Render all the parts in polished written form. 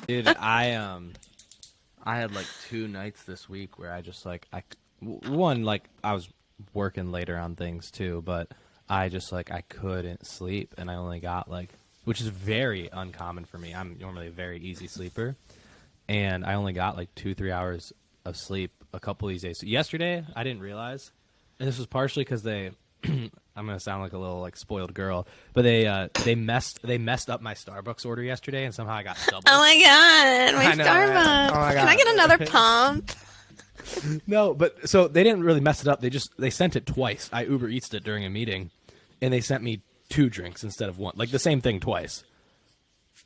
Dude, I had like 2 nights this week where I just like one, like I was working later on things too, but I just like I couldn't sleep, and I only got like, which is very uncommon for me. I'm normally a very easy sleeper, and I only got like 2-3 hours of sleep a couple of these days. So yesterday I didn't realize, and this was partially because they I'm gonna sound like a little like spoiled girl, but they messed up my Starbucks order yesterday, and somehow I got double. Oh my god, my I know, Starbucks! right? Oh my God. Can I get another pump? No, but so they didn't really mess it up. They sent it twice. I Uber Eats'd it during a meeting, and they sent me 2 drinks instead of 1, like the same thing twice.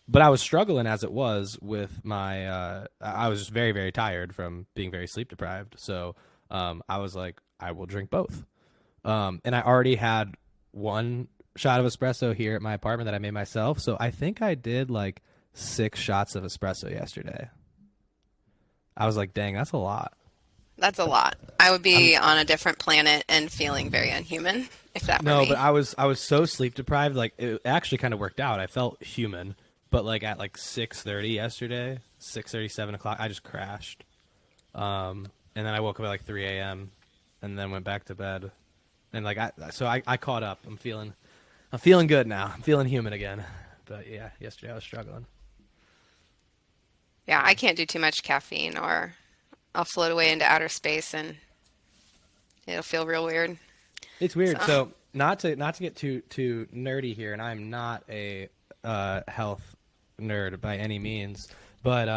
But I was struggling as it was with my. I was just very, very tired from being very sleep deprived. So I was like, I will drink both. And I already had 1 shot of espresso here at my apartment that I made myself. So I think I did like 6 shots of espresso yesterday. I was like, dang, that's a lot. That's a lot. I would be on a different planet and feeling very unhuman if that were me. But I was so sleep deprived. Like it actually kind of worked out. I felt human, but like at like 6:30 yesterday, 6:30, 7 o'clock, I just crashed. And then I woke up at like 3 a.m. and then went back to bed. And like I caught up. I'm feeling good now. I'm feeling human again. But yeah, yesterday I was struggling. Yeah, I can't do too much caffeine or I'll float away into outer space and it'll feel real weird. It's weird. So not to get too nerdy here, and I'm not a health nerd by any means, but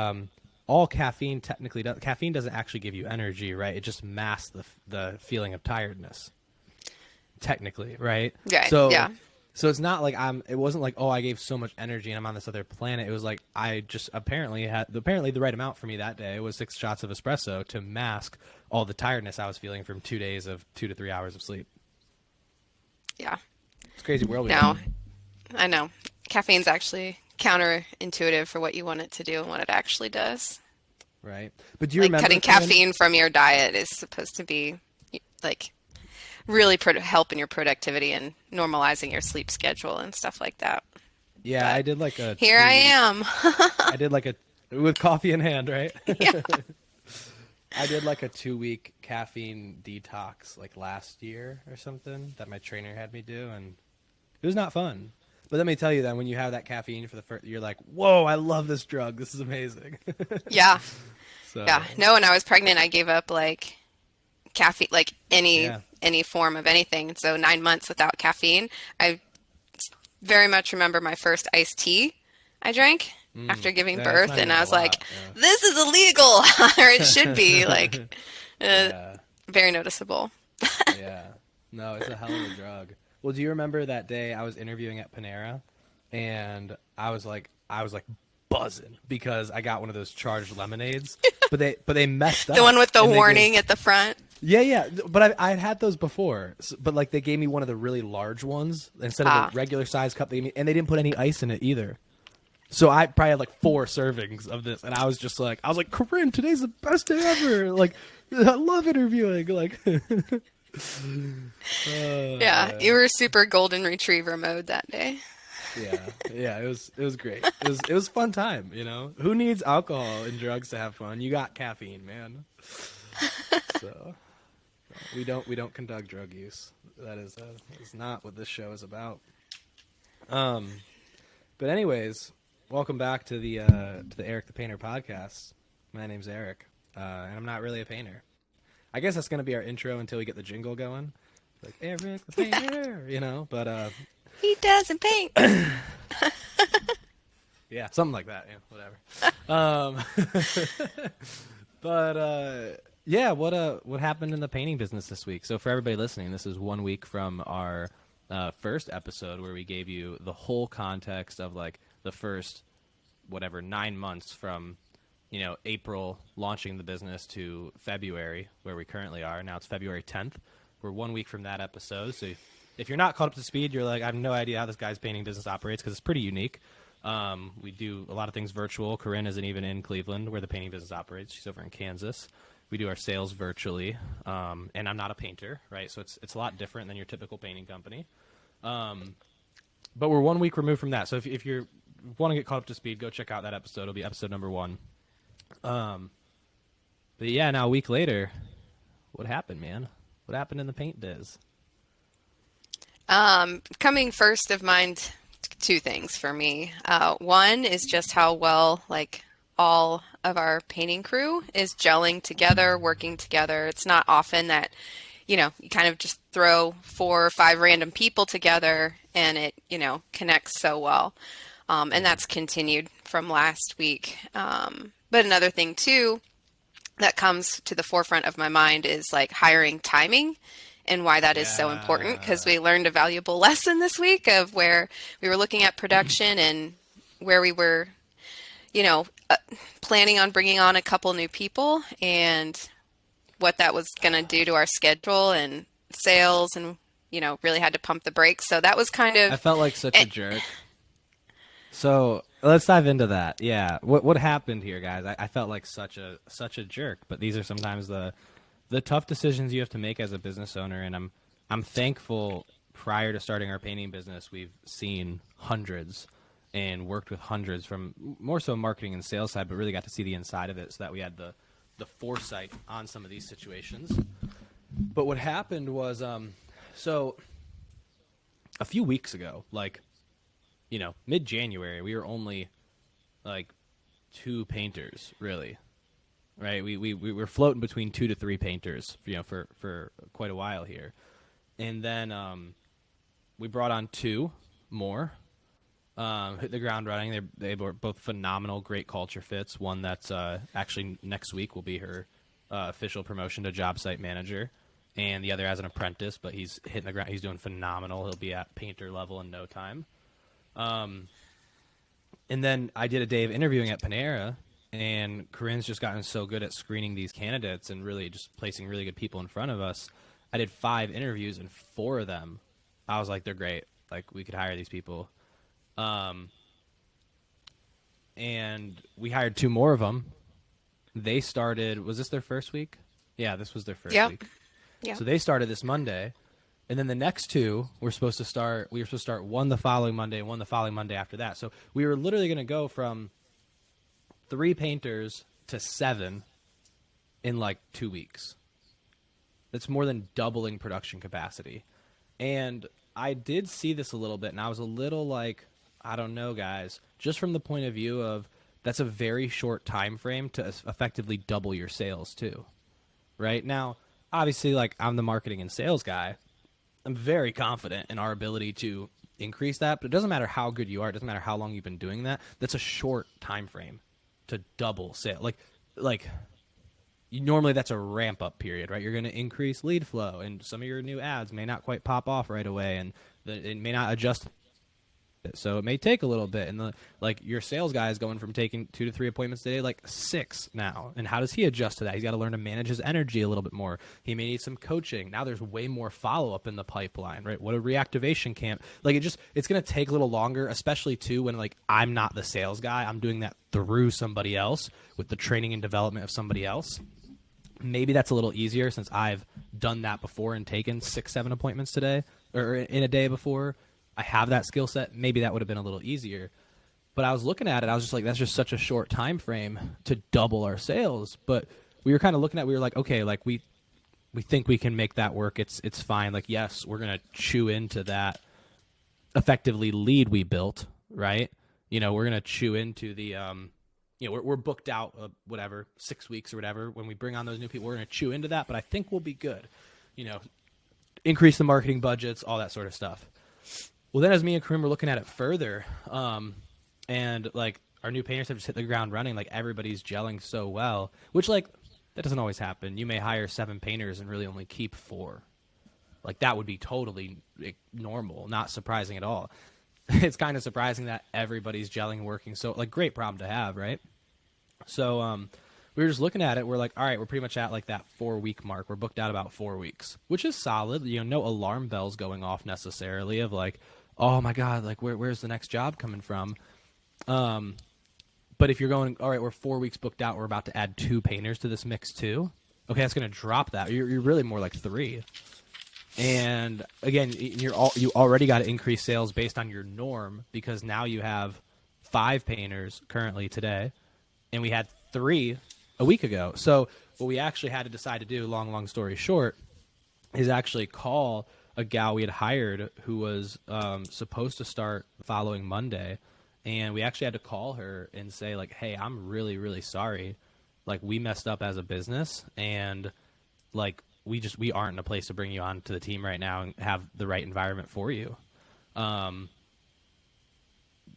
all caffeine technically does. Caffeine doesn't actually give you energy, right? It just masks the feeling of tiredness. Technically, right? Right. So, yeah. So it's not like it wasn't like, oh, I gave so much energy and I'm on this other planet. It was like I just apparently the right amount for me that day was 6 shots of espresso to mask all the tiredness I was feeling from 2 days of 2 to 3 hours of sleep. Yeah. It's a crazy world. No, I know. Caffeine's actually counterintuitive for what you want it to do and what it actually does. Right. But do you remember cutting caffeine from your diet is supposed to be like really helping your productivity and normalizing your sleep schedule and stuff like that. Yeah, but I did like a. Here I am. I did like with coffee in hand, right? Yeah. I did like a 2-week caffeine detox like last year or something that my trainer had me do, and it was not fun. But let me tell you that when you have that caffeine for the first, you're like, whoa, I love this drug. This is amazing. Yeah. So. Yeah. No, when I was pregnant, I gave up like caffeine, like any form of anything. So 9 months without caffeine. I very much remember my first iced tea I drank after giving birth, and I was like, this is illegal, or it should be, like, very noticeable. Yeah. No, it's a hell of a drug. Well, do you remember that day I was interviewing at Panera, and I was like buzzing because I got one of those charged lemonades, but they messed up. The one with the warning at the front? Yeah, but I had those before, but like they gave me one of the really large ones instead of the regular size cup they gave me, and they didn't put any ice in it either. So I probably had like 4 servings of this, and I was like, Corinne, today's the best day ever. Like, I love interviewing. Like, yeah, you were super golden retriever mode that day. Yeah, it was great. It was a fun time, you know. Who needs alcohol and drugs to have fun? You got caffeine, man. So we don't conduct drug use. That is not what this show is about. But anyways, welcome back to the Eric the Painter podcast. My name's Eric, and I'm not really a painter. I guess that's gonna be our intro until we get the jingle going, like Eric the Painter, you know. But he doesn't paint. Yeah, something like that. Yeah, whatever. But yeah, what happened in the painting business this week? So for everybody listening, this is 1 week from our first episode where we gave you the whole context of like the first 9 months from April launching the business to February where we currently are. Now it's February 10th. We're 1 week from that episode. So if you're not caught up to speed, you're like, I have no idea how this guy's painting business operates because it's pretty unique. We do a lot of things virtual. Corinne isn't even in Cleveland where the painting business operates. She's over in Kansas. we do our sales virtually, and I'm not a painter, right? So it's a lot different than your typical painting company. But we're 1 week removed from that. So if you want to get caught up to speed, go check out that episode. It'll be episode number 1. But yeah, now a week later, what happened, man? What happened in the paint biz? Coming first of mind, two things for me. One is just how well like all of our painting crew is gelling together, working together. It's not often that, you kind of just throw 4 or 5 random people together and it, connects so well. And that's continued from last week. But another thing too that comes to the forefront of my mind is like hiring timing and why that is so important, because we learned a valuable lesson this week of where we were looking at production and where we were, planning on bringing on a couple new people and what that was going to do to our schedule and sales, and, really had to pump the brakes. So that was kind of... I felt like such a jerk. So let's dive into that. Yeah. What happened here, guys? I felt like such a jerk, but these are sometimes the tough decisions you have to make as a business owner. And I'm thankful prior to starting our painting business, we've seen hundreds and worked with hundreds from more so marketing and sales side, but really got to see the inside of it so that we had the foresight on some of these situations. But what happened was, so a few weeks ago, like, mid-January, we were only like 2 painters, really, right? We were floating between 2 to 3 painters, for quite a while here. And then we brought on 2 more, hit the ground running. They were both phenomenal, great culture fits. One that's actually next week will be her official promotion to job site manager, and the other as an apprentice, but he's hitting the ground. He's doing phenomenal. He'll be at painter level in no time. And then I did a day of interviewing at Panera, and Corinne's just gotten so good at screening these candidates and really just placing really good people in front of us. I did 5 interviews, and 4 of them, I was like, they're great. Like, we could hire these people. And we hired 2 more of them. They started, was this their first week? Yeah, this was their first week. Yeah. So they started this Monday. And then the next 2 we were supposed to start one the following Monday and one the following Monday after that. So we were literally going to go from 3 painters to 7 in like 2 weeks. That's more than doubling production capacity. And I did see this a little bit, and I was a little like, I don't know, guys, just from the point of view of that's a very short time frame to effectively double your sales too. Right? Now, obviously, like, I'm the marketing and sales guy. I'm very confident in our ability to increase that, but it doesn't matter how good you are. It doesn't matter how long you've been doing that. That's a short time frame to double sale. Like normally that's a ramp up period, right? You're going to increase lead flow, and some of your new ads may not quite pop off right away, and it may not adjust. So it may take a little bit, and your sales guy is going from taking 2 to 3 appointments a day, like 6 now. And how does he adjust to that? He's got to learn to manage his energy a little bit more. He may need some coaching. Now there's way more follow up in the pipeline, right? What a reactivation camp. Like, it's going to take a little longer, especially too when I'm not the sales guy. I'm doing that through somebody else with the training and development of somebody else. Maybe that's a little easier since I've done that before and taken 6, 7 appointments today or in a day before. I have that skill set. Maybe that would have been a little easier. But I was looking at it. I was just like, that's just such a short time frame to double our sales. But we were kind of looking at, we were like, okay, like we think we can make that work. It's fine. Like, yes, we're going to chew into that effectively lead we built, right? We're going to chew into the, we're booked out, 6 weeks or whatever. When we bring on those new people, we're going to chew into that. But I think we'll be good. Increase the marketing budgets, all that sort of stuff. Well, then as me and Karim were looking at it further, and our new painters have just hit the ground running, everybody's gelling so well, which that doesn't always happen. You may hire 7 painters and really only keep 4. That would be totally normal, not surprising at all. It's kind of surprising that everybody's gelling and working. So great problem to have, right? So we were just looking at it. We're like, all right, we're pretty much at that 4-week mark. We're booked out about 4 weeks, which is solid. No alarm bells going off necessarily of oh my God, where's the next job coming from? But if you're going, all right, we're 4 weeks booked out, we're about to add 2 painters to this mix too. okay, that's going to drop that. You're really more like 3. And again, you already got to increase sales based on your norm, because now you have 5 painters currently today, and we had 3 a week ago. So what we actually had to decide to do, long story short, is actually call a gal we had hired who was supposed to start following Monday. And we actually had to call her and say, like, hey, I'm really, really sorry. Like, we messed up as a business, and like, we aren't in a place to bring you on to the team right now and have the right environment for you. And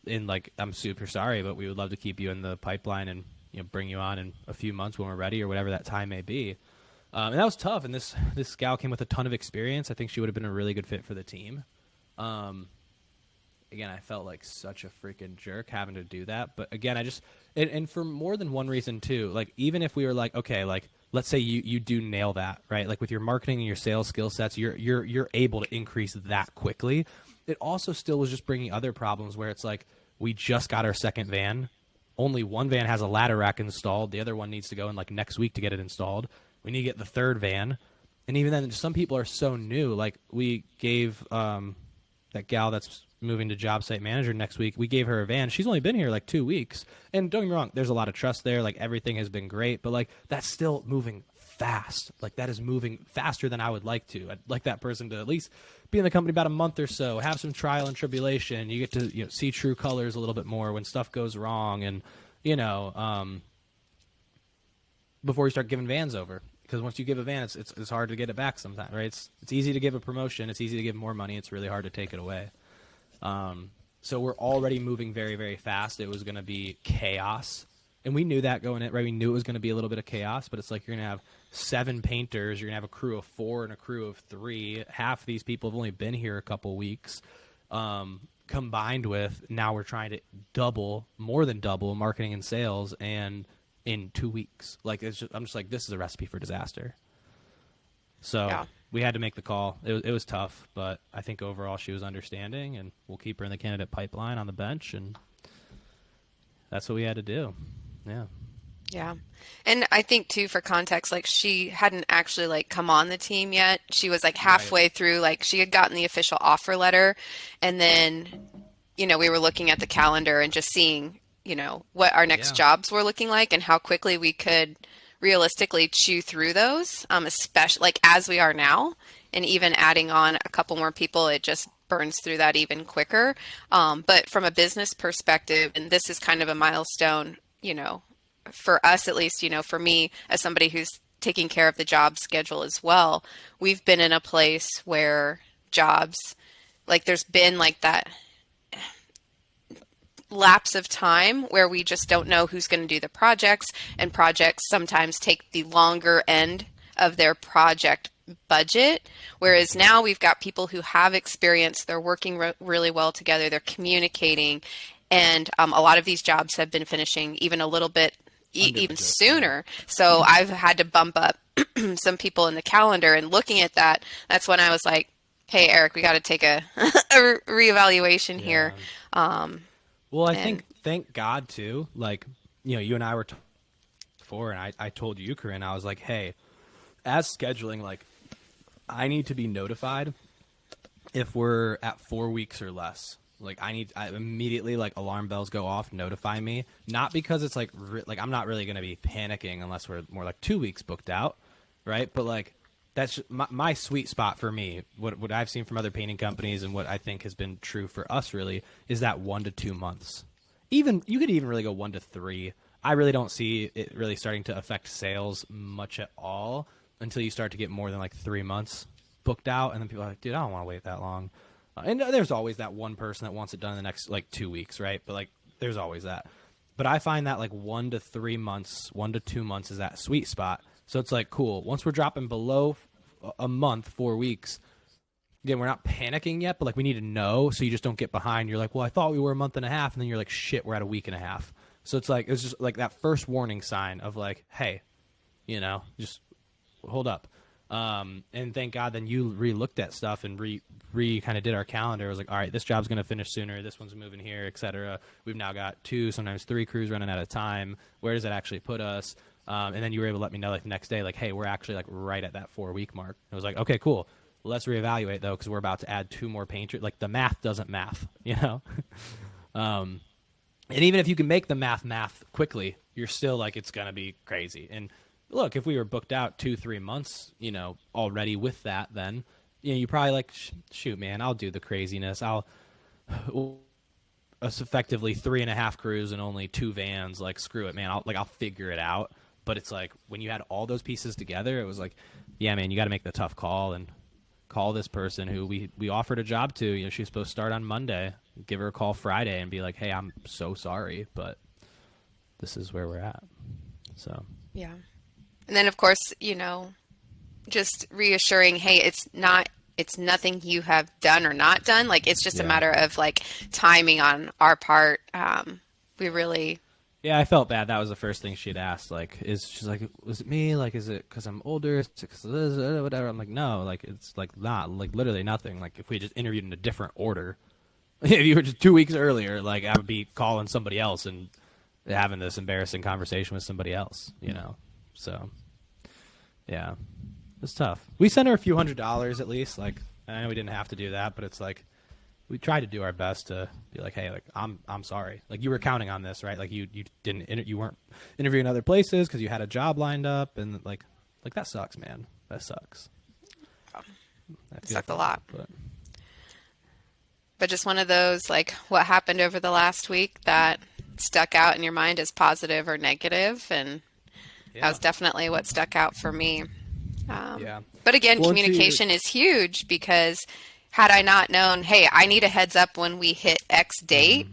like, I'm super sorry, but we would love to keep you in the pipeline and, you know, bring you on in a few months when we're ready, or whatever that time may be. And that was tough. And this gal came with a ton of experience. I think she would have been a really good fit for the team. Again, I felt like such a freaking jerk having to do that. But again, and for more than one reason too, like, even if we were like, okay, like, let's say you do nail that, right? Like, with your marketing and your sales skill sets, you're able to increase that quickly. It also still was just bringing other problems where it's like, we just got our second van. Only one van has a ladder rack installed. The other one needs to go in like next week to get it installed. We need to get the third van. And even then, some people are so new. Like, we gave that gal that's moving to job site manager next week, we gave her a van. She's only been here like 2 weeks. And don't get me wrong, there's a lot of trust there. Like, everything has been great, but like, that's still moving fast. Like, that is moving faster than I would like to. I'd like that person to at least be in the company about a month or so, have some trial and tribulation. You get to, you know, see true colors a little bit more when stuff goes wrong, and, you know, before you start giving vans over. Because once you give a van, it's hard to get it back sometimes, right? It's easy to give a promotion. It's easy to give more money. It's really hard to take it away. So we're already moving very, very fast. It was going to be chaos. And we knew that going in, right? We knew it was going to be a little bit of chaos, but it's like, you're going to have 7 painters. You're going to have a crew of 4 and a crew of 3. Half of these people have only been here a couple weeks. Combined with, now we're trying to more than double marketing and sales, and in 2 weeks. Like, I'm just like, this is a recipe for disaster. So yeah, we had to make the call. It was tough, but I think overall she was understanding, and we'll keep her in the candidate pipeline on the bench, and that's what we had to do. Yeah. Yeah. And I think too, for context, like, she hadn't actually like come on the team yet. She was like halfway through, like, she had gotten the official offer letter, and then, you know, we were looking at the calendar and just seeing, you know, what our next jobs were looking like and how quickly we could realistically chew through those, especially like as we are now, and even adding on a couple more people, it just burns through that even quicker. But from a business perspective, and this is kind of a milestone, you know, for us at least, you know, for me as somebody who's taking care of the job schedule as well, we've been in a place where jobs, like, there's been like that lapse of time where we just don't know who's going to do the projects, and projects sometimes take the longer end of their project budget, whereas now we've got people who have experience, they're working really well together, they're communicating, and a lot of these jobs have been finishing even a little bit even sooner. So I've had to bump up some people in the calendar, and looking at that, that's when I was like, hey, Eric, we got to take a reevaluation here. Well, I think, thank God too, like, you know, you and I were before, and I told you, Corinne, I was like, hey, as scheduling, like, I need to be notified if we're at 4 weeks or less. Like, I immediately, like, alarm bells go off, notify me. Not because it's like, I'm not really going to be panicking unless we're more like 2 weeks booked out, right? But like, that's my sweet spot for me. What I've seen from other painting companies, and what I think has been true for us really, is that 1 to 2 months. Even you could even really go 1 to 3. I really don't see it really starting to affect sales much at all until you start to get more than like 3 months booked out, and then people are like, dude, I don't want to wait that long. And there's always that one person that wants it done in the next like 2 weeks, right? But like, there's always that. But I find that like 1 to 3 months, 1 to 2 months is that sweet spot. So it's like, cool. Once we're dropping below a month, 4 weeks, again, we're not panicking yet, but like, we need to know so you just don't get behind. You're like, well, I thought we were a month and a half, and then you're like, shit, we're at a week and a half. So it's like, it's just like that first warning sign of like, hey, you know, just hold up. And thank God then you re-looked at stuff and kind of did our calendar. It was like, all right, this job's going to finish sooner. This one's moving here, etc. We've now got 2, sometimes 3 crews running at a time. Where does that actually put us? And then you were able to let me know like the next day, like, hey, we're actually like right at that 4-week mark. I was like, okay, cool. Let's reevaluate though, because we're about to add 2 more painters. Like the math doesn't math, you know. And even if you can make the math quickly, you're still like it's gonna be crazy. And look, if we were booked out 2-3 months, you know, already with that, then you know you probably like shoot, man, I'll do the craziness. I'll us effectively 3.5 crews and only 2 vans. Like screw it, man. I'll figure it out. But it's like when you had all those pieces together, it was like, yeah, man, you got to make the tough call and call this person who we offered a job to. You know, she was supposed to start on Monday. Give her a call Friday and be like, hey, I'm so sorry, but this is where we're at. So Yeah. And then of course, you know, just reassuring, hey, it's nothing you have done or not done. Like it's just a matter of like timing on our part. We really. Yeah, I felt bad. That was the first thing she'd asked. Like, she's like, was it me? Like, is it because I'm older? Is it 'cause of this, whatever? I'm like, no. Like, it's like not. Like, literally nothing. Like, if we just interviewed in a different order, if you were just 2 weeks earlier, like, I would be calling somebody else and having this embarrassing conversation with somebody else. You know, so yeah, it's tough. We sent her a few $100s at least. Like, I know we didn't have to do that, but it's like. We tried to do our best to be like, hey, like I'm sorry. Like you were counting on this, right? Like you you weren't interviewing other places because you had a job lined up, and like that sucks, man. That sucks. It sucked a lot. But just one of those, like what happened over the last week that stuck out in your mind as positive or negative, and that was definitely what stuck out for me. But again, communication is huge because. Had I not known, hey, I need a heads up when we hit X date,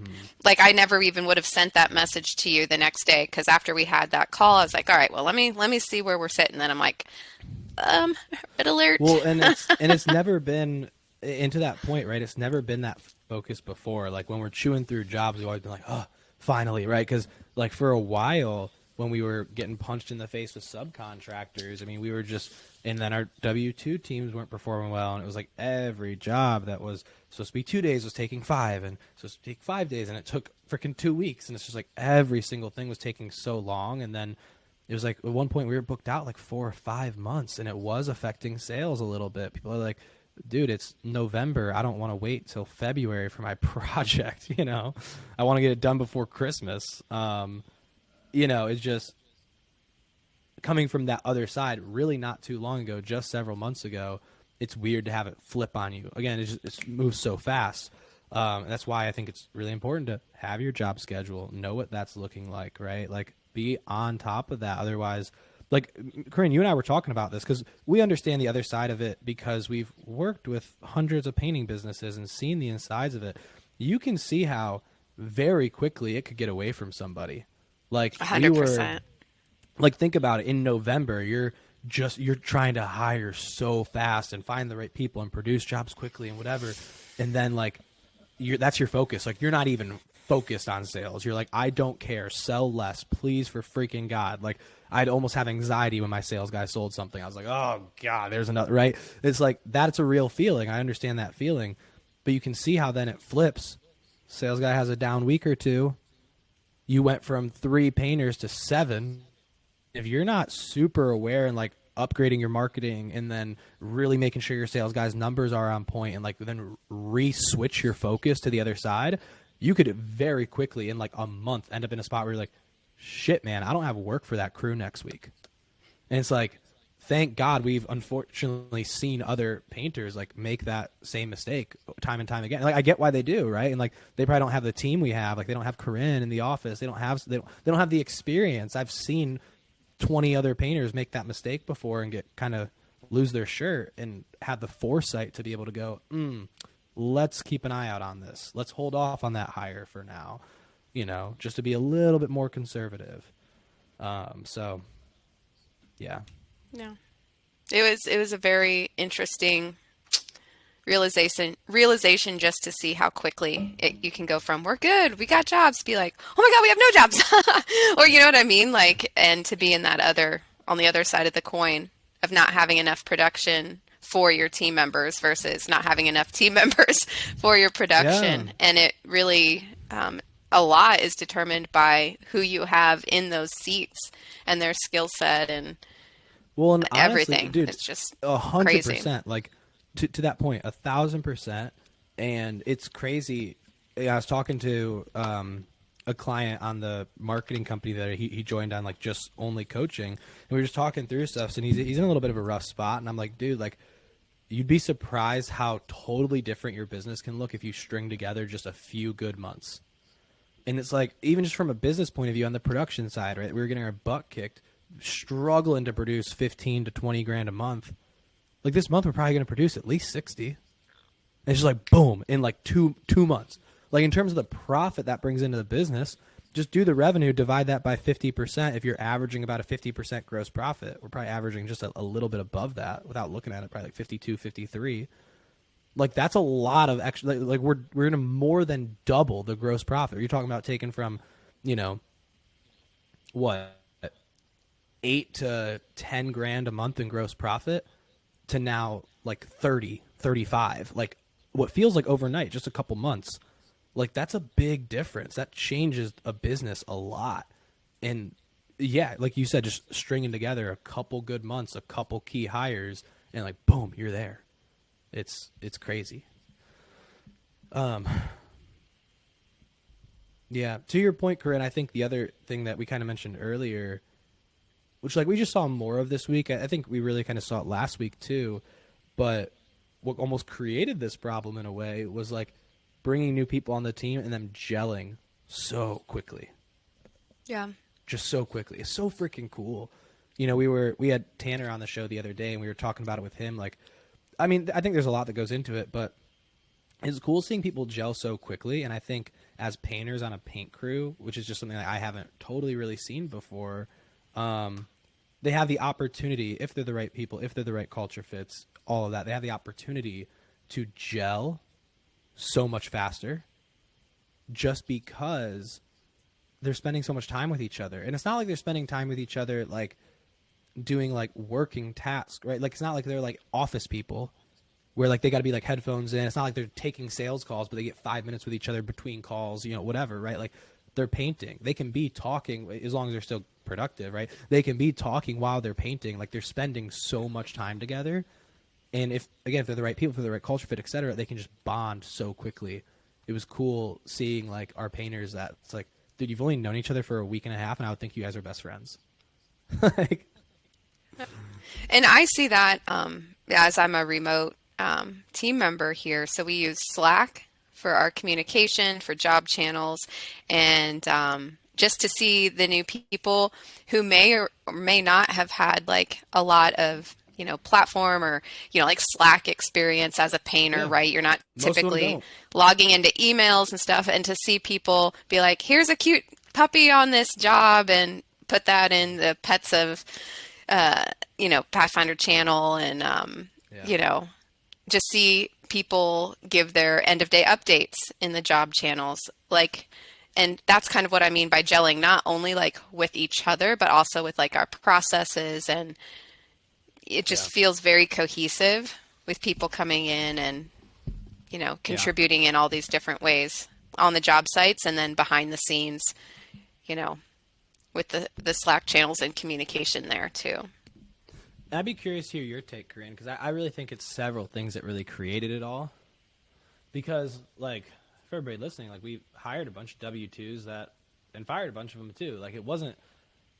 like I never even would have sent that message to you the next day. Because after we had that call, I was like, all right, well, let me see where we're sitting. Then I'm like, red alert. Well, and it's never been, and to that point, right? It's never been that focused before. Like when we're chewing through jobs, we've always been like, oh, finally, right? Because like for a while, when we were getting punched in the face with subcontractors, I mean, we were just, and then our W-2 teams weren't performing well, and it was like every job that was supposed to be 2 days was taking 5, and supposed to take 5 days, and it took freaking 2 weeks, and it's just like every single thing was taking so long, and then it was like at one point we were booked out like 4 or 5 months, and it was affecting sales a little bit. People are like, dude, it's November. I don't want to wait till February for my project, you know? I want to get it done before Christmas. You know, it's just coming from that other side really not too long ago, just several months ago, it's weird to have it flip on you. Again, it moves so fast. That's why I think it's really important to have your job schedule, know what that's looking like, right? Like be on top of that. Otherwise, like Corinne, you and I were talking about this because we understand the other side of it because we've worked with hundreds of painting businesses and seen the insides of it. You can see how very quickly it could get away from somebody. Like 100%. Like think about it. In November, you're trying to hire so fast and find the right people and produce jobs quickly and whatever. And then like that's your focus. Like you're not even focused on sales. You're like, I don't care. Sell less, please, for freaking God. Like I'd almost have anxiety when my sales guy sold something. I was like, oh God, there's another, right? It's like, that's a real feeling. I understand that feeling, but you can see how then it flips. Sales guy has a down week or two. You went from 3 painters to 7. If you're not super aware and like upgrading your marketing and then really making sure your sales guys' numbers are on point and like then re-switch your focus to the other side, you could very quickly in like a month end up in a spot where you're like, shit, man, I don't have work for that crew next week. And it's like, thank God we've unfortunately seen other painters like make that same mistake time and time again. Like I get why they do, right? And like they probably don't have the team we have. Like they don't have Corinne in the office. They don't have the experience. I've seen 20 other painters make that mistake before and get kind of lose their shirt and have the foresight to be able to go, let's keep an eye out on this. Let's hold off on that hire for now, you know, just to be a little bit more conservative. So yeah. No, it was a very interesting realization just to see how quickly you can go from we're good, we got jobs, to be like, oh my God, we have no jobs, or you know what I mean, like, and to be in that on the other side of the coin of not having enough production for your team members versus not having enough team members for your production, and it really a lot is determined by who you have in those seats and their skill set and Well, and honestly, everything. dude, It's just crazy. 100%. Like to that point, 1,000%. And it's crazy. I was talking to a client on the marketing company that he joined on, like just only coaching, and we were just talking through stuff. And he's in a little bit of a rough spot, and I'm like, dude, like you'd be surprised how totally different your business can look if you string together just a few good months. And it's like, even just from a business point of view on the production side, right? We were getting our butt kicked, struggling to produce 15 to 20 grand a month. Like this month, we're probably going to produce at least 60. And it's just like, boom, in like two months. Like in terms of the profit that brings into the business, just do the revenue, divide that by 50%. If you're averaging about a 50% gross profit, we're probably averaging just a little bit above that without looking at it, probably like 52, 53. Like that's a lot of extra. Like we're gonna more than double the gross profit. You're talking about taking from, what, 8 to 10 grand a month in gross profit to now like 30, 35. Like what feels like overnight, just a couple months. Like that's a big difference. That changes a business a lot. And yeah, like you said, just stringing together a couple good months, a couple key hires, and like boom, you're there. It's crazy. Yeah, to your point, Corinne, I think the other thing that we kind of mentioned earlier, which like we just saw more of this week, I think we really kind of saw it last week too, but what almost created this problem in a way was like bringing new people on the team and them gelling so quickly. Yeah. Just so quickly. It's so freaking cool. We had Tanner on the show the other day and we were talking about it with him. Like, I mean, I think there's a lot that goes into it, but it's cool seeing people gel so quickly. And I think as painters on a paint crew, which is just something that I haven't totally really seen before, they have the opportunity, if they're the right people, if they're the right culture fits, all of that, they have the opportunity to gel so much faster just because they're spending so much time with each other. And it's not like they're spending time with each other like doing like working tasks, right? Like it's not like they're like office people where like they got to be like headphones in. It's not like they're taking sales calls, but they get 5 minutes with each other between calls, whatever, right? Like they're painting. They can be talking as long as they're still productive, right? They can be talking while they're painting. Like they're spending so much time together. And if they're the right people, for the right culture fit, et cetera, they can just bond so quickly. It was cool seeing like our painters that it's like, dude, you've only known each other for a week and a half and I would think you guys are best friends. Like, and I see that as I'm a remote team member here. So we use Slack for our communication, for job channels, and just to see the new people who may or may not have had like a lot of, platform or, like Slack experience as a painter, yeah. right? You're not Most typically logging into emails and stuff. And to see people be like, here's a cute puppy on this job and put that in the pets of, Pathfinder channel and, just see people give their end of day updates in the job channels. Like, and that's kind of what I mean by gelling, not only like with each other, but also with like our processes. And it just feels very cohesive with people coming in and, contributing in all these different ways on the job sites and then behind the scenes, with the Slack channels and communication there too. I'd be curious to hear your take, Corinne, because I really think it's several things that really created it all. Because, like, for everybody listening, like, we hired a bunch of W-2s and fired a bunch of them, too. Like, it wasn't,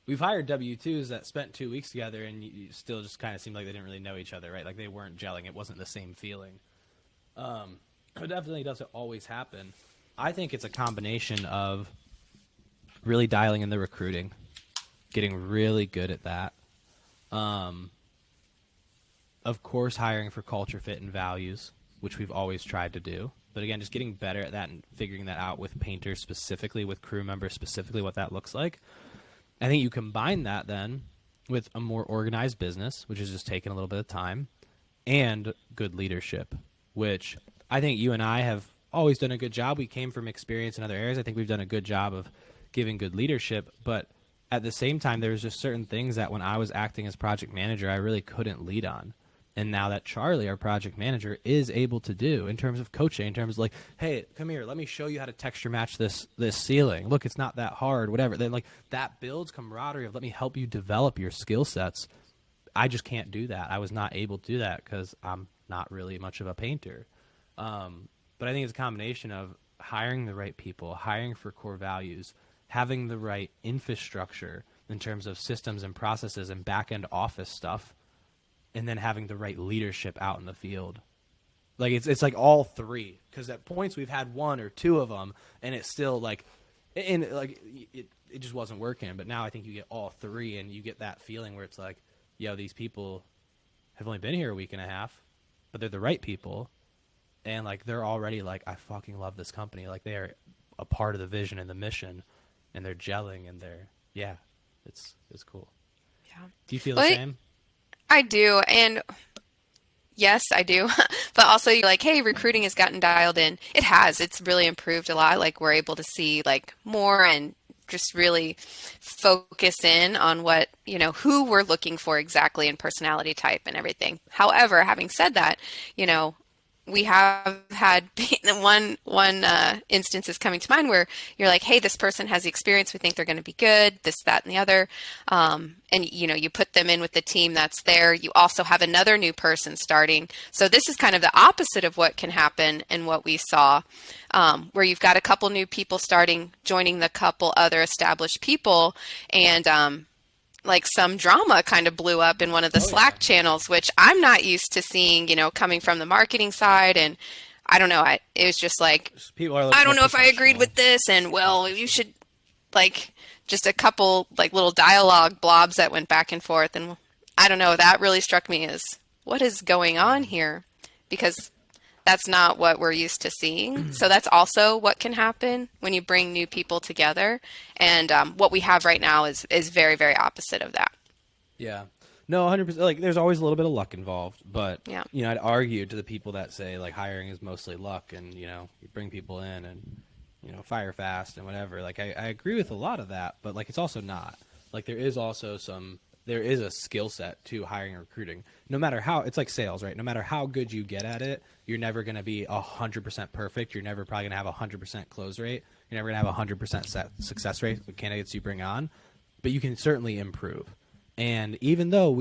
we've hired W-2s that spent 2 weeks together and you still just kind of seemed like they didn't really know each other, right? Like, they weren't gelling. It wasn't the same feeling. It definitely doesn't always happen. I think it's a combination of really dialing in the recruiting, getting really good at that. Of course, hiring for culture fit and values, which we've always tried to do. But again, just getting better at that and figuring that out with painters specifically, with crew members specifically, what that looks like. I think you combine that then with a more organized business, which is just taking a little bit of time, and good leadership, which I think you and I have always done a good job. We came from experience in other areas. I think we've done a good job of giving good leadership, but at the same time, there was just certain things that when I was acting as project manager, I really couldn't lead on. And now that Charlie, our project manager, is able to do in terms of coaching, in terms of like, hey, come here, let me show you how to texture match this ceiling. Look, it's not that hard, whatever. Then like that builds camaraderie of let me help you develop your skill sets. I just can't do that. I was not able to do that because I'm not really much of a painter. But I think it's a combination of hiring the right people, hiring for core values, having the right infrastructure in terms of systems and processes and back-end office stuff, and then having the right leadership out in the field. Like it's like all three, because at points we've had one or two of them, and it's still like, and like it just wasn't working. But now I think you get all three, and you get that feeling where it's like, yo, these people have only been here a week and a half, but they're the right people, and like they're already like, I fucking love this company. Like they are a part of the vision and the mission, and they're gelling, and it's cool. Yeah. Do you feel the same? I do, and yes, I do. But also, you're like, hey, recruiting has gotten dialed in. It has. It's really improved a lot. Like we're able to see like more and just really focus in on what, who we're looking for exactly in personality type and everything. However, having said that, we have had one instance is coming to mind where you're like, hey, this person has the experience. We think they're going to be good, this, that, and the other. And, you put them in with the team that's there. You also have another new person starting. So this is kind of the opposite of what can happen and what we saw, where you've got a couple new people starting, joining the couple other established people. And, like some drama kind of blew up in one of the Slack channels, which I'm not used to seeing, coming from the marketing side. And I don't know, it was just like, I don't know if I agreed with this. And well, you should like just a couple like little dialogue blobs that went back and forth. And I don't know, that really struck me as what is going on here? Because that's not what we're used to seeing. So that's also what can happen when you bring new people together. And what we have right now is very, very opposite of that. Yeah. No, 100%. Like, there's always a little bit of luck involved. But, yeah. I'd argue to the people that say, like, hiring is mostly luck and, you bring people in and, fire fast and whatever. Like, I agree with a lot of that. But, like, it's also not. Like, there is a skill set to hiring and recruiting. No matter how, it's like sales, right? No matter how good you get at it, you're never going to be 100% perfect. You're never probably going to have a 100% close rate. You're never going to have a 100% success rate with candidates you bring on, but you can certainly improve. And even though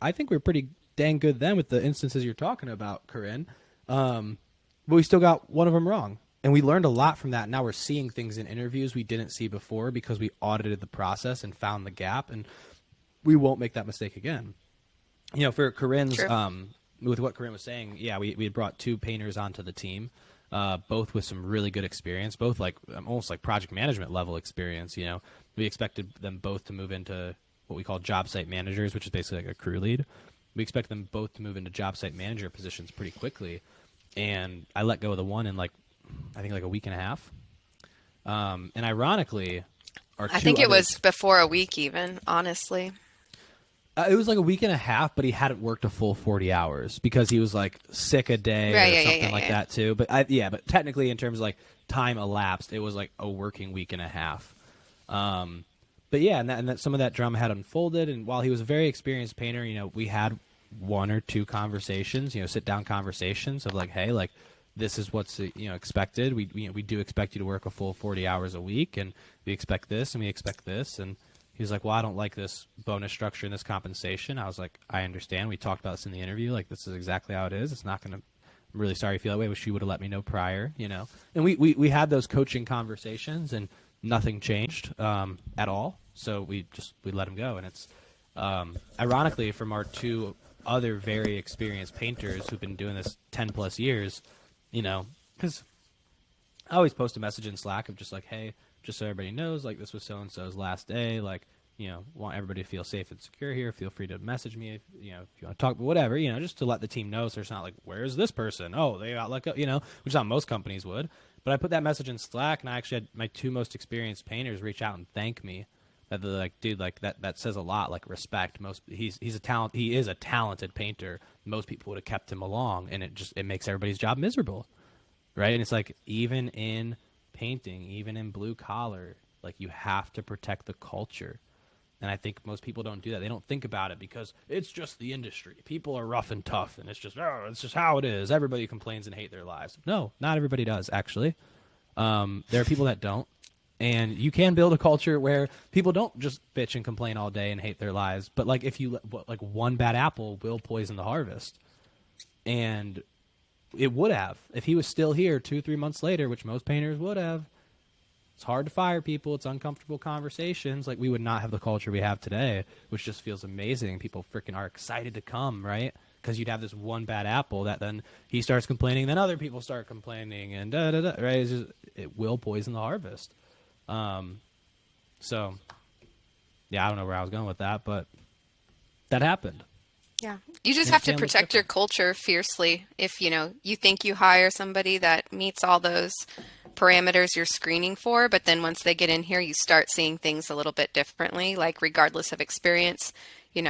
I think we're pretty dang good then with the instances you're talking about, Corinne, but we still got one of them wrong. And we learned a lot from that. Now we're seeing things in interviews we didn't see before because we audited the process and found the gap, and we won't make that mistake again. For Corinne's, with what Corinne was saying, we had brought two painters onto the team, both with some really good experience, both like almost like project management level experience. We expected them both to move into what we call job site managers, which is basically like a crew lead. We expect them both to move into job site manager positions pretty quickly. And I let go of the one in I think like a week and a half. And ironically, I think it was before a week even, honestly. It was like a week and a half, but he hadn't worked a full 40 hours because he was like sick a day or something like that too. But but technically in terms of like time elapsed, it was like a working week and a half. But yeah, and that some of that drama had unfolded. And while he was a very experienced painter, we had one or two conversations, sit down conversations of like, hey, like this is what's expected. We do expect you to work a full 40 hours a week, and we expect this and we expect this. And he was like, well, I don't like this bonus structure and this compensation. I was like, I understand. We talked about this in the interview. Like, this is exactly how it is. It's not going to – I'm really sorry you feel that way. Wish you would have let me know prior, And we had those coaching conversations, and nothing changed at all. So we let him go. And it's ironically, from our two other very experienced painters who've been doing this 10-plus years, because I always post a message in Slack of just like, hey, just so everybody knows, like, this was so-and-so's last day. Like, want everybody to feel safe and secure here. Feel free to message me if you want to talk, but whatever, just to let the team know so it's not like, where's this person? Oh, they got let go, which not most companies would. But I put that message in Slack, and I actually had my two most experienced painters reach out and thank me. That they're like, dude, like that says a lot, like respect. He's a talent. He is a talented painter. Most people would have kept him along, and it makes everybody's job miserable, right? And it's like, even in painting, even in blue collar, like, you have to protect the culture. And I think most people don't do that. They don't think about it because it's just the industry. People are rough and tough, and it's just how it is. Everybody complains and hate their lives. No, not everybody does, actually. There are people that don't. And you can build a culture where people don't just bitch and complain all day and hate their lives. But like if you like one bad apple will poison the harvest. And it would have. If he was still here 2-3 months later, which most painters would have, it's hard to fire people. It's uncomfortable conversations. Like, we would not have the culture we have today, which just feels amazing. People freaking are excited to come, right? Because you'd have this one bad apple that then he starts complaining, then other people start complaining, and right? It will poison the harvest. So, yeah, I don't know where I was going with that, but that happened. Yeah. You just have to protect your culture fiercely. If, you think you hire somebody that meets all those parameters you're screening for, but then once they get in here, you start seeing things a little bit differently, like regardless of experience, you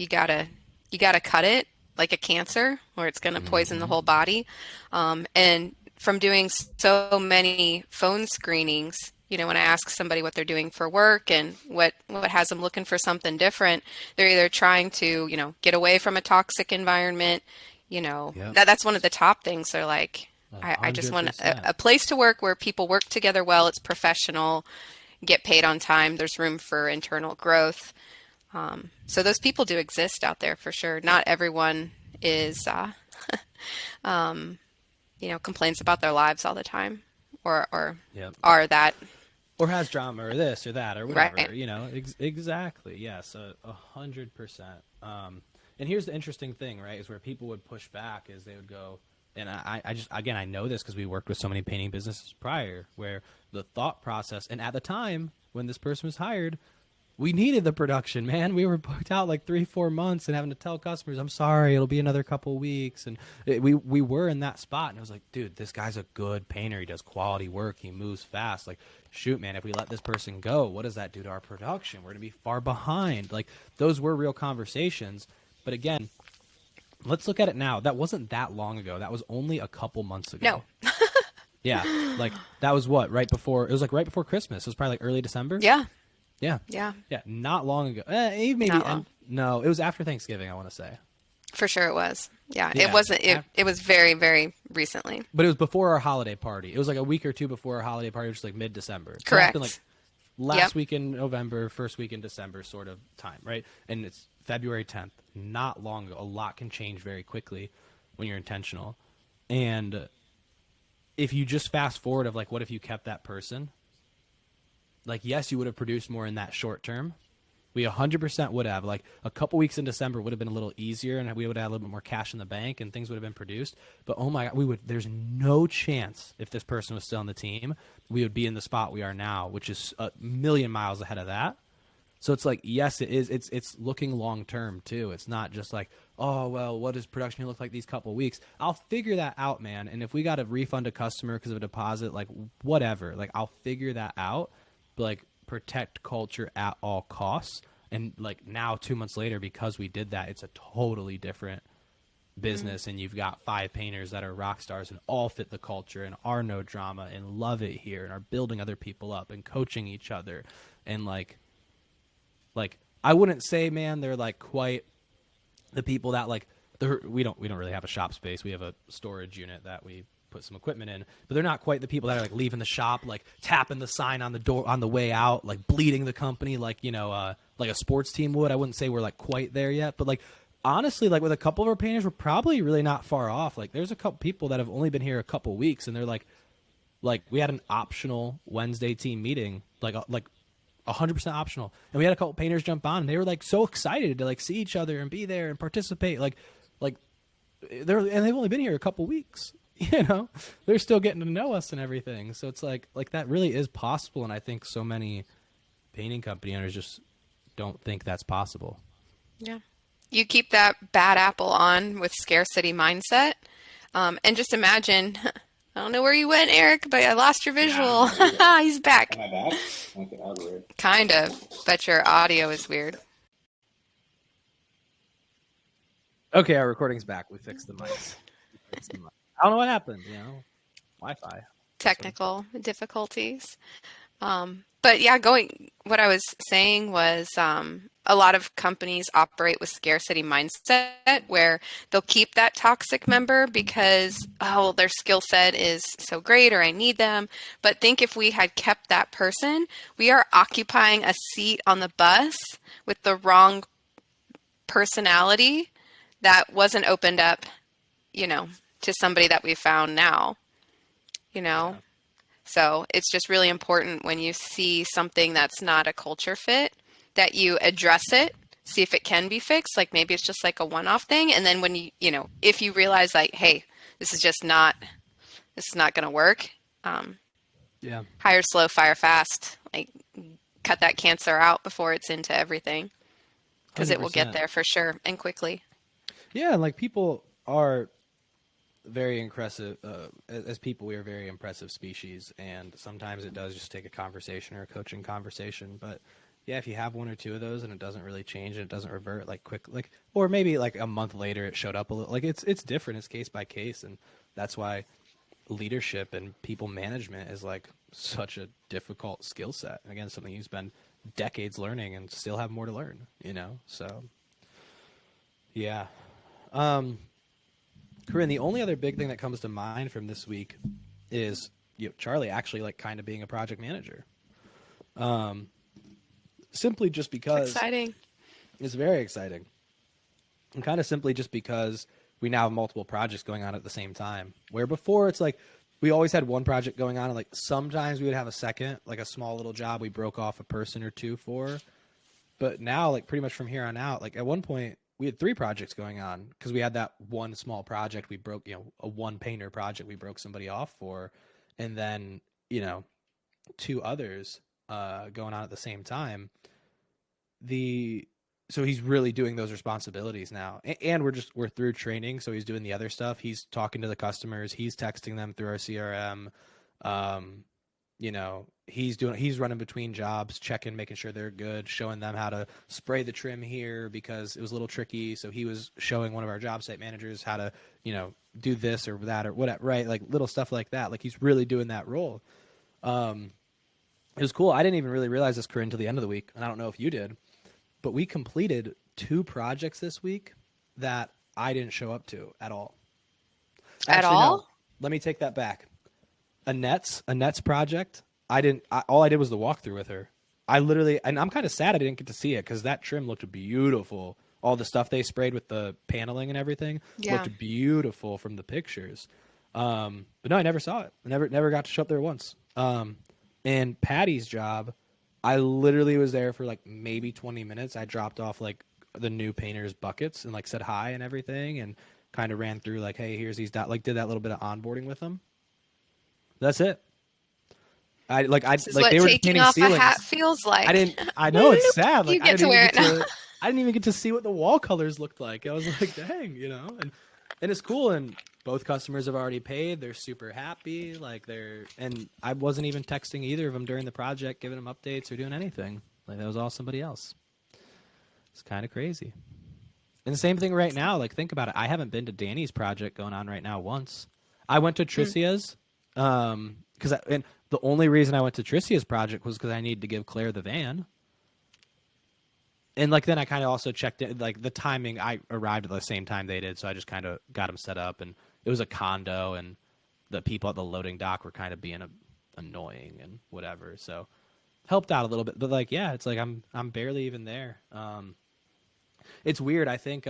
gotta cut it like a cancer where it's going to poison the whole body. And from doing so many phone screenings, when I ask somebody what they're doing for work and what has them looking for something different, they're either trying to, get away from a toxic environment, Yep. that's one of the top things. They're like, I just want a place to work where people work together well, it's professional, get paid on time, there's room for internal growth. So those people do exist out there for sure. Not everyone is, complains about their lives all the time or Yep. are that. Or has drama or this or that or whatever, right. Exactly. Yes, 100%. And here's the interesting thing, right, is where people would push back is they would go, and I know this because we worked with so many painting businesses prior, where the thought process, and at the time when this person was hired, we needed the production, man. We were booked out like 3-4 months and having to tell customers, I'm sorry, it'll be another couple of weeks. And we were in that spot. And I was like, dude, this guy's a good painter. He does quality work. He moves fast. Like, shoot, man, if we let this person go, what does that do to our production? We're going to be far behind. Like, those were real conversations. But again, let's look at it now. That wasn't that long ago. That was only a couple months ago. No. Yeah. Like, that was what? Right before Christmas. It was probably like early December. Yeah. Yeah. Yeah. Yeah. Not long ago. Maybe. No, it was after Thanksgiving, I want to say. For sure it was. Yeah. It wasn't. It was very, very recently. But it was before our holiday party. It was like a week or two before our holiday party, which was like mid-December. So correct. Like last week in November, first week in December sort of time, right? And it's February 10th. Not long ago. A lot can change very quickly when you're intentional. And if you just fast forward of like, what if you kept that person? Like, yes, you would have produced more in that short term. We 100% would have. Like, a couple weeks in December would have been a little easier, and we would have had a little bit more cash in the bank, and things would have been produced. But, oh, my God, there's no chance, if this person was still on the team, we would be in the spot we are now, which is a million miles ahead of that. So it's like, yes, it is. It's looking long-term, too. It's not just like, oh, well, what does production look like these couple weeks? I'll figure that out, man. And if we got to refund a customer because of a deposit, like, whatever. Like, I'll figure that out. Like, protect culture at all costs. And like now 2 months later, because we did that, it's a totally different business. And you've got 5 painters that are rock stars and all fit the culture and are no drama and love it here and are building other people up and coaching each other. And like I wouldn't say, man, they're like quite the people that like we don't really have a shop space. We have a storage unit that we put some equipment in, but they're not quite the people that are like leaving the shop, like tapping the sign on the door on the way out, like bleeding the company, like, like a sports team would. I wouldn't say we're like quite there yet, but like, honestly, like with a couple of our painters, we're probably really not far off. Like there's a couple people that have only been here a couple weeks and they're like we had an optional Wednesday team meeting, like 100% optional. And we had a couple painters jump on and they were like so excited to like see each other and be there and participate. Like they've only been here a couple weeks. They're still getting to know us and everything. So it's like that really is possible. And I think so many painting company owners just don't think that's possible. Yeah. You keep that bad apple on with scarcity mindset. And just imagine, I don't know where you went, Eric, but I lost your visual. Yeah. He's back. Am I back? Okay, that was weird. Kind of, but your audio is weird. Okay, our recording's back. We fixed the mics. I don't know what happened, Wi-Fi. Technical difficulties. But yeah, what I was saying was a lot of companies operate with scarcity mindset where they'll keep that toxic member because, oh, their skill set is so great or I need them. But think if we had kept that person, we are occupying a seat on the bus with the wrong personality that wasn't opened up, you know, to somebody that we found now, you know? Yeah. So it's just really important when you see something that's not a culture fit that you address it, see if it can be fixed. Like maybe it's just like a one-off thing. And then when if you realize like, hey, this is not going to work, Yeah. hire slow, fire fast, like cut that cancer out before it's into everything because it will get 100%. there for sure and quickly. Yeah, and like people are very impressive. As people, we are a very impressive species, and sometimes it does just take a conversation or a coaching conversation. But yeah, if you have one or two of those and it doesn't really change and it doesn't revert like quick, like or maybe like a month later it showed up a little. Like it's different. It's case by case, and that's why leadership and people management is like such a difficult skill set. And again, something you spend decades learning and still have more to learn. So yeah. Corinne, the only other big thing that comes to mind from this week is Charlie actually like kind of being a project manager. Simply just because Exciting. it's very exciting. And kind of simply just because we now have multiple projects going on at the same time. Where before it's like we always had one project going on and like sometimes we would have a second, like a small little job we broke off a person or two for. But now like pretty much from here on out, like at one point we had 3 projects going on because we had that one small project we broke, a one painter project we broke somebody off for. And then, 2 others going on at the same time. So he's really doing those responsibilities now. And we're through training. So he's doing the other stuff. He's talking to the customers. He's texting them through our CRM. He's running between jobs, checking, making sure they're good, showing them how to spray the trim here because it was a little tricky. So he was showing one of our job site managers how to, do this or that or whatever, right? Like little stuff like that. Like he's really doing that role. It was cool. I didn't even really realize this, Corinne, until the end of the week. And I don't know if you did, but we completed 2 projects this week that I didn't show up to at all. At all? No, let me take that back. Annette's project. All I did was the walkthrough with her. And I'm kind of sad I didn't get to see it because that trim looked beautiful. All the stuff they sprayed with the paneling and everything looked beautiful from the pictures. But no, I never saw it. I never got to show up there once. And Patty's job, I literally was there for like maybe 20 minutes. I dropped off like the new painter's buckets and like said hi and everything and kind of ran through like, hey, here's these like did that little bit of onboarding with them. That's it. They were taking painting off ceilings. a hat feels like. I know it's sad. Like You get to wear it now. I didn't even get to see what the wall colors looked like. I was like, dang, and it's cool. And both customers have already paid. They're super happy. And I wasn't even texting either of them during the project, giving them updates or doing anything. Like that was all somebody else. It's kind of crazy. And the same thing right now. Like think about it. I haven't been to Danny's project going on right now once. I went to Tricia's, and the only reason I went to Tricia's project was because I needed to give Claire the van. And like then I kind of also checked it, like the timing. I arrived at the same time they did, so I just kind of got them set up. And it was a condo, and the people at the loading dock were kind of being annoying and whatever. So helped out a little bit, but like yeah, it's like I'm barely even there. It's weird. I think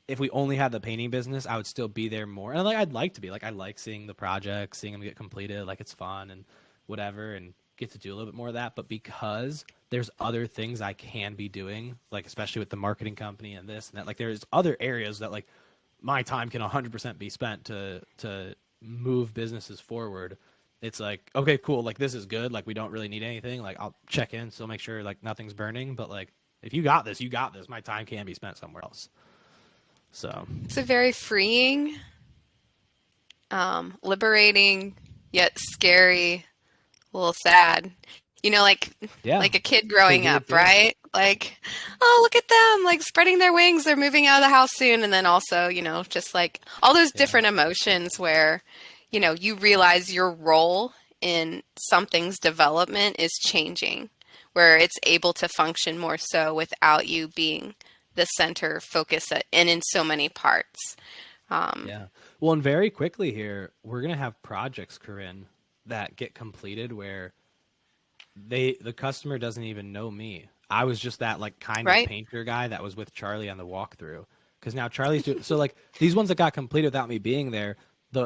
if we only had the painting business, I would still be there more. And like I'd like to be. Like I like seeing the projects, seeing them get completed. Like it's fun and whatever, and get to do a little bit more of that. But because there's other things I can be doing, like especially with the marketing company and this and that, like there's other areas that like my time can 100% be spent to move businesses forward. It's like, okay, cool. Like this is good. Like we don't really need anything. Like I'll check in, still make sure like nothing's burning. But like if you got this, you got this. My time can be spent somewhere else. So It's a very freeing, liberating, yet scary, a little sad. Like a kid growing up, right? Like, oh, look at them, like spreading their wings. They're moving out of the house soon. And then also, just like all those different emotions where, you realize your role in something's development is changing, where it's able to function more so without you being the center focus and in so many parts. Yeah. Well, and very quickly here, we're going to have projects, Corinne, that get completed where the customer doesn't even know me. I was just that like kind of Right. painter guy that was with Charlie on the walkthrough. Because now Charlie's doing so like these ones that got completed without me being there.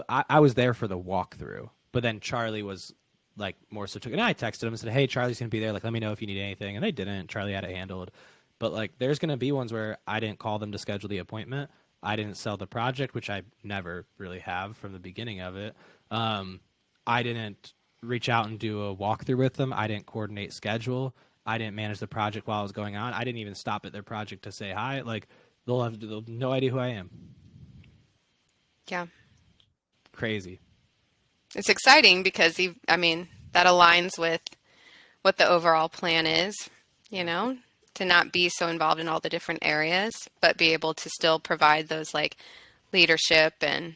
I was there for the walkthrough, but then Charlie was like more so took. And I texted him and said, "Hey, Charlie's gonna be there. Like, let me know if you need anything." And they didn't. Charlie had it handled. But like, there's gonna be ones where I didn't call them to schedule the appointment. I didn't sell the project, which I never really have from the beginning of it. I didn't reach out and do a walkthrough with them. I didn't coordinate schedule. I didn't manage the project while it was going on. I didn't even stop at their project to say hi. Like, they'll have no idea who I am. Yeah. Crazy. It's exciting because that aligns with what the overall plan is, to not be so involved in all the different areas, but be able to still provide those like leadership and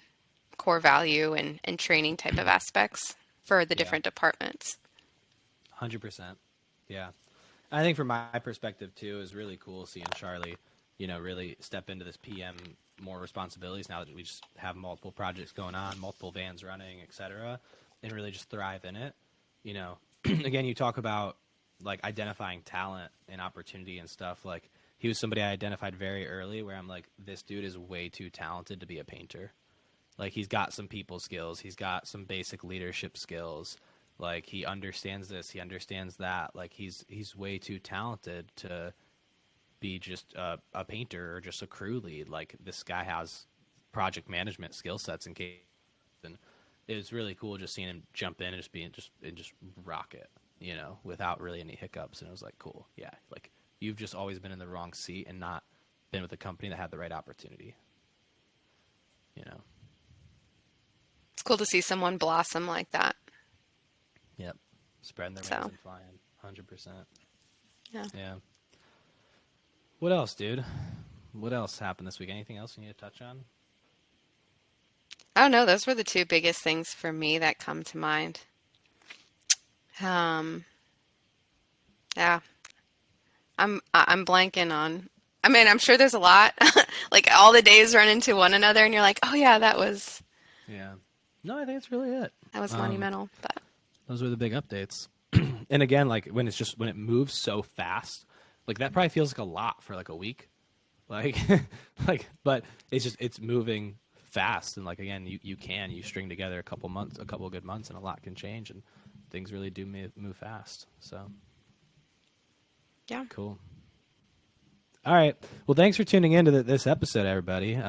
core value and training type of aspects for the different departments. 100%. Yeah. I think from my perspective too, is really cool seeing Charlie, really step into this PM more responsibilities now that we just have multiple projects going on, multiple vans running, et cetera, and really just thrive in it. Again, you talk about like identifying talent and opportunity and stuff. Like, he was somebody I identified very early where I'm like, this dude is way too talented to be a painter. Like, he's got some people skills. He's got some basic leadership skills. Like, he understands this. He understands that. Like, he's way too talented to be just a painter or just a crew lead. Like, this guy has project management skill sets and it was really cool just seeing him jump in and just rock it, without really any hiccups. And it was like, cool. Yeah. Like, you've just always been in the wrong seat and not been with a company that had the right opportunity. It's cool to see someone blossom like that. Yep. Spreading their wings and flying. 100%. Yeah. What else, dude? What else happened this week? Anything else you need to touch on? I don't know. Those were the two biggest things for me that come to mind. Yeah. I'm blanking on. I'm sure there's a lot. Like, all the days run into one another, and you're like, oh yeah, that was. Yeah. No, I think it's really it. That was monumental. But those were the big updates. And again, like, when it moves so fast, like, that probably feels like a lot for like a week. Like, but it's moving fast. And like, again, you string together a couple good months, and a lot can change, and things really do move fast. So yeah. Cool. All right. Well, thanks for tuning in to this episode, everybody.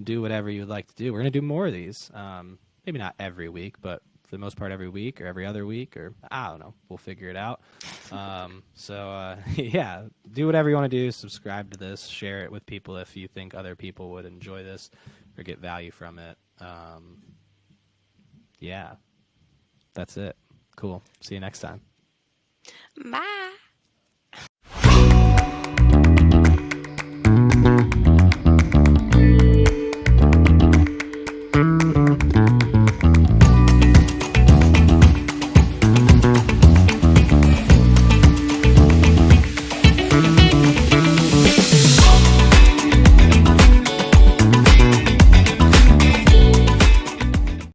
Do whatever you'd like to do. We're going to do more of these. Maybe not every week, but for the most part, every week or every other week, or I don't know. We'll figure it out. Yeah, do whatever you want to do. Subscribe to this. Share it with people if you think other people would enjoy this or get value from it. Yeah, that's it. Cool. See you next time. Bye.